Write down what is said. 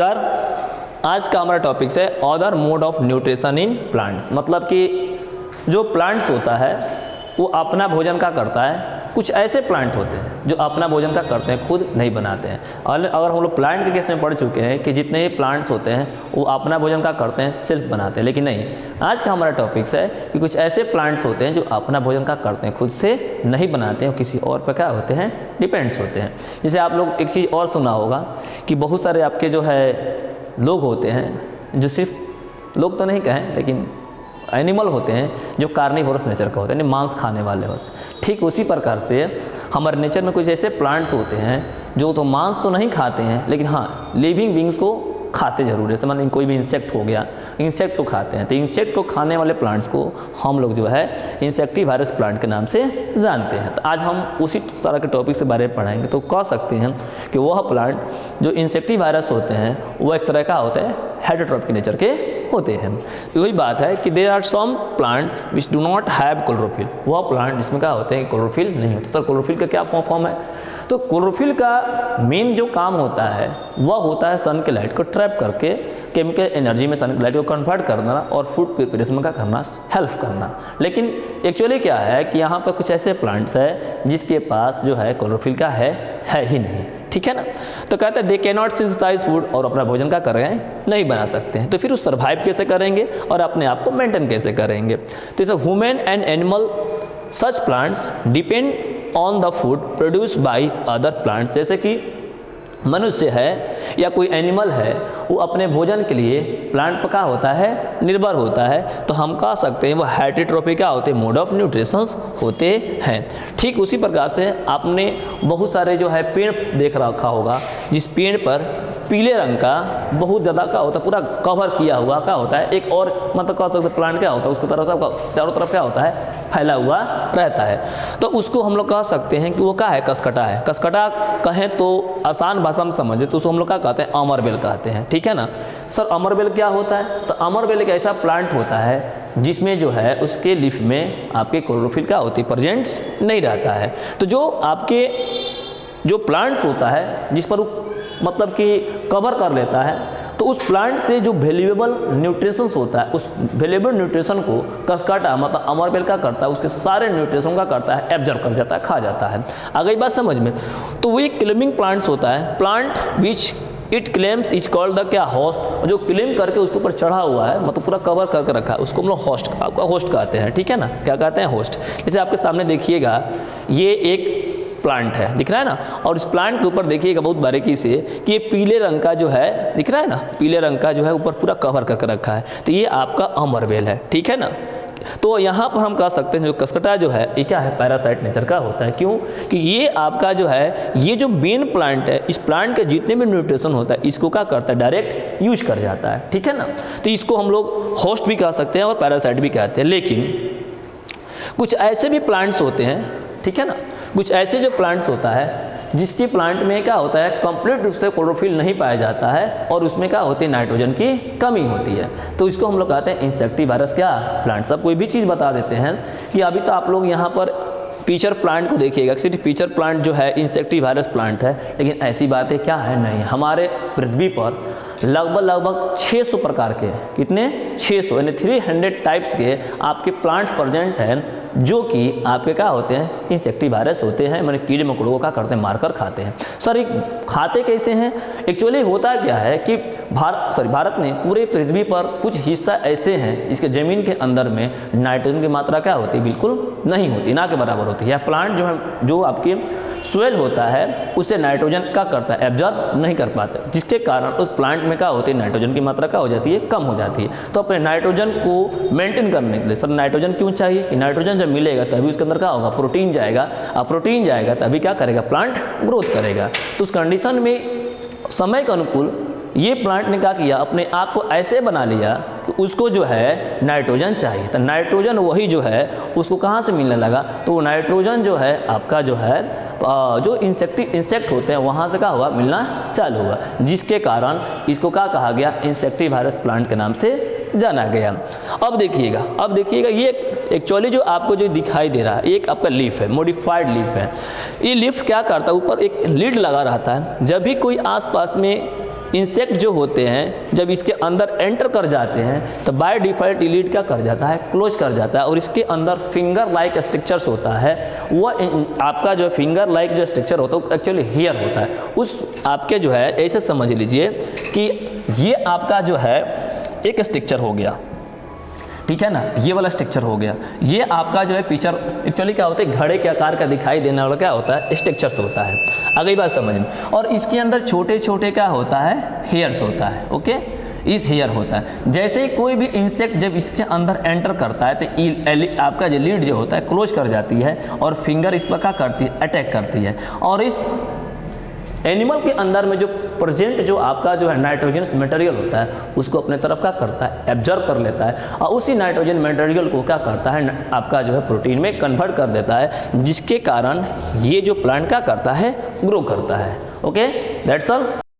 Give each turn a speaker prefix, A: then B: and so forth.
A: नमस्कार। आज का हमारा टॉपिक है other mode of nutrition in plants. मतलब कि जो प्लांट्स होता है वो अपना भोजन का करता है। कुछ ऐसे प्लांट होते हैं जो अपना भोजन का करते हैं, खुद नहीं बनाते हैं। और अगर हम लोग प्लांट के केस में पढ़ चुके हैं कि जितने भी प्लांट्स होते हैं वो अपना भोजन का करते हैं, सेल्फ बनाते हैं। लेकिन नहीं, आज का हमारा टॉपिक्स है कि कुछ ऐसे प्लांट्स होते हैं जो अपना भोजन का करते हैं, खुद से नहीं बनाते हैं, किसी और पर क्या होते हैं, डिपेंड्स होते हैं। जैसे आप लोग एक चीज़ और सुना होगा कि बहुत सारे आपके जो है लोग होते हैं जो सिर्फ लोग तो नहीं कहें लेकिन एनिमल होते हैं जो कार्निवोरस नेचर का होते हैं, यानी मांस खाने वाले होते हैं। ठीक उसी प्रकार से हमारे नेचर में कुछ ऐसे प्लांट्स होते हैं जो तो मांस तो नहीं खाते हैं लेकिन हाँ लिविंग बींग्स को खाते जरूर है। समझ, कोई भी इंसेक्ट हो गया, इंसेक्ट को खाते हैं। तो इंसेक्ट को खाने वाले प्लांट्स को हम लोग जो है इंसेक्टिवायरस प्लांट के नाम से जानते हैं। तो आज हम उसी तरह के टॉपिक से बारे में पढ़ाएंगे। तो कह सकते हैं कि वह प्लांट जो इंसेक्टिवायरस होते हैं वो एक तरह का होता है हेटेरोट्रॉपिक नेचर के होते हैं। तो वही बात है कि there are some plants which do not have chlorophyll. वह प्लांट जिसमें क्या होते हैं क्लोरोफिल नहीं होता। सर क्लोरोफिल का क्या फॉर्म है? तो क्लोरोफिल का मेन जो काम होता है वह होता है सन के लाइट को ट्रैप करके केमिकल एनर्जी में सन के लाइट को कन्वर्ट करना और फूड प्रिपरेशन का करना, हेल्प करना। लेकिन एक्चुअली क्या है कि यहाँ पर कुछ ऐसे प्लांट्स है जिसके पास जो है क्लोरोफिल का है ही नहीं। ठीक है ना। तो कहते हैं they can not synthesize food, और अपना भोजन का कर रहे हैं, नहीं बना सकते हैं। तो फिर वो सर्वाइव कैसे करेंगे और अपने आप को मेंटेन कैसे करेंगे? तो इसे human and animal such plants depend on the food produce by other plants. जैसे कि मनुष्य है या कोई एनिमल है वो अपने भोजन के लिए प्लांट पर क्या होता है, निर्भर होता है। तो हम कह सकते हैं वो हेटेरोट्रॉपिक क्या होते हैं, मोड ऑफ न्यूट्रिशंस होते हैं। ठीक उसी प्रकार से आपने बहुत सारे जो है पेड़ देख रखा होगा जिस पेड़ पर पीले रंग का बहुत ज़्यादा क्या होता है, पूरा कवर किया हुआ क्या होता है, एक और मतलब कह सकते प्लांट क्या होता है उसको तरफ से चारों तरफ क्या होता है, फैला हुआ रहता है। तो उसको हम लोग कह सकते हैं कि वो क्या है, कसकटा है। कसकटा कहें तो आसान भाषा में समझे तो उसको हम लोग क्या कहते हैं, अमरबेल कहते हैं। ठीक है ना। सर अमरबेल क्या होता है? तो अमरबेल एक ऐसा प्लांट होता है जिसमें जो है उसके लीफ में आपके क्लोरोफिल क्या होती है, प्रेजेंट्स नहीं रहता है। तो जो आपके जो प्लांट्स होता है जिस पर वो मतलब कि कवर कर लेता है, तो उस प्लांट से जो वैल्यूएबल न्यूट्रिशंस होता है उस वैल्यूएबल न्यूट्रिशन को कसकाटा मतलब अमरबेल का करता है, उसके सारे न्यूट्रिशन का करता है, एब्जॉर्ब कर जाता है, खा जाता है। आ गई बात समझ में? तो वो एक क्लेमिंग प्लांट्स होता है, plant which it claims is called the क्या, होस्ट। जो क्लेम करके उसके ऊपर चढ़ा हुआ है मतलब पूरा कवर करके रखा है उसको हम लोग होस्ट, आपका होस्ट कहते हैं। ठीक है ना, क्या कहते हैं, होस्ट। जैसे आपके सामने देखिएगा ये एक प्लांट है, दिख रहा है ना, और इस प्लांट के ऊपर देखिएगा बहुत बारीकी से कि ये पीले रंग का जो है, दिख रहा है ना, पीले रंग का जो है ऊपर पूरा कवर करके रखा है। तो ये आपका अमरबेल है। ठीक है ना। तो यहाँ पर हम कह सकते हैं जो कसकटा जो है ये क्या है, पैरासाइट नेचर का होता है। क्यों? कि ये आपका जो है ये जो मेन प्लांट है, इस प्लांट के जितने भी न्यूट्रिशन होता है इसको क्या करता है, डायरेक्ट यूज कर जाता है। ठीक है ना। तो इसको हम लोग होस्ट भी कह सकते हैं और पैरासाइट भी कहते हैं। लेकिन कुछ ऐसे भी प्लांट्स होते हैं, ठीक है ना, कुछ ऐसे जो प्लांट्स होता है जिसकी प्लांट में क्या होता है, कंप्लीट रूप से क्लोरोफिल नहीं पाया जाता है और उसमें क्या होती है, नाइट्रोजन की कमी होती है। तो इसको हम लोग कहते हैं इंसेक्टिवायरस क्या प्लांट। सब कोई भी चीज़ बता देते हैं कि अभी तो आप लोग यहाँ पर पीचर प्लांट को देखिएगा, सिर्फ पीचर प्लांट जो है इंसेक्टिवायरस प्लांट है, लेकिन ऐसी बातें क्या है, नहीं। हमारे पृथ्वी पर लगभग 600 प्रकार के, कितने, 600 यानी 300 टाइप्स के आपके प्लांट्स प्रेजेंट हैं जो कि आपके क्या होते हैं, इंसेक्टिवायरस होते हैं। मैंने कीड़े मकोड़ों को क्या करते हैं, मारकर खाते हैं। सर ये खाते कैसे हैं? एक्चुअली होता क्या है कि भारत में पूरे पृथ्वी पर कुछ हिस्सा ऐसे हैं इसके ज़मीन के अंदर में नाइट्रोजन की मात्रा क्या होती है, बिल्कुल नहीं होती, ना के बराबर होती है। प्लांट जो है जो आपके सोइल होता है उससे नाइट्रोजन क्या करता है, एब्जॉर्ब नहीं कर पाता, जिसके कारण उस प्लांट में क्या होती है, नाइट्रोजन की मात्रा क्या हो जाती है, कम हो जाती है। तो अपने नाइट्रोजन को मेंटेन करने के लिए सर नाइट्रोजन क्यों चाहिए कि नाइट्रोजन जब मिलेगा तभी उसके अंदर क्या होगा, प्रोटीन जाएगा, और प्रोटीन जाएगा तभी क्या करेगा, प्लांट ग्रोथ करेगा। तो उस कंडीशन में समय के अनुकूल ये प्लांट ने क्या किया, अपने आप को ऐसे बना लिया कि उसको जो है नाइट्रोजन चाहिए। तो नाइट्रोजन वही जो है उसको कहाँ से मिलने लगा, तो वो नाइट्रोजन जो है आपका जो है जो इंसेक्ट होते हैं वहाँ से क्या हुआ, मिलना चालू हुआ, जिसके कारण इसको क्या कहा गया, इंसेक्टिवायरस प्लांट के नाम से जाना गया। अब देखिएगा ये एक्चुअली जो आपको जो दिखाई दे रहा है एक आपका लीफ है, मॉडिफाइड लीफ है। ये लीफ क्या करता है, ऊपर एक लीड लगा रहता है। जब भी कोई आसपास में इंसेक्ट जो होते हैं जब इसके अंदर एंटर कर जाते हैं तो बाय डिफ़ॉल्ट लीड क्या कर जाता है, क्लोज कर जाता है, और इसके अंदर फिंगर लाइक स्ट्रक्चर्स होता है। वह आपका जो फिंगर लाइक जो स्ट्रक्चर होता है एक्चुअली हेयर होता है। उस आपके जो है ऐसे समझ लीजिए कि ये आपका जो है एक स्ट्रक्चर हो गया, ठीक है ना, ये वाला स्ट्रक्चर हो गया। ये आपका जो है पिक्चर एक्चुअली क्या होता है, घड़े के आकार का दिखाई देने वाला क्या होता है, स्ट्रक्चर्स होता है। अगली बात समझ में, और इसके अंदर छोटे छोटे क्या होता है, हेयर्स होता है। ओके, इस हेयर होता है। जैसे ही कोई भी इंसेक्ट जब इसके अंदर एंटर करता है तो आपका जो लीड जो होता है क्लोज कर जाती है और फिंगर इस पर क्या करती है, अटैक करती है, और इस एनिमल के अंदर में जो प्रेजेंट जो आपका जो है नाइट्रोजनस मटेरियल होता है उसको अपने तरफ क्या करता है, एब्जॉर्ब कर लेता है, और उसी नाइट्रोजन मटेरियल को क्या करता है, आपका जो है प्रोटीन में कन्वर्ट कर देता है, जिसके कारण ये जो प्लांट क्या करता है, ग्रो करता है। Okay, that's all.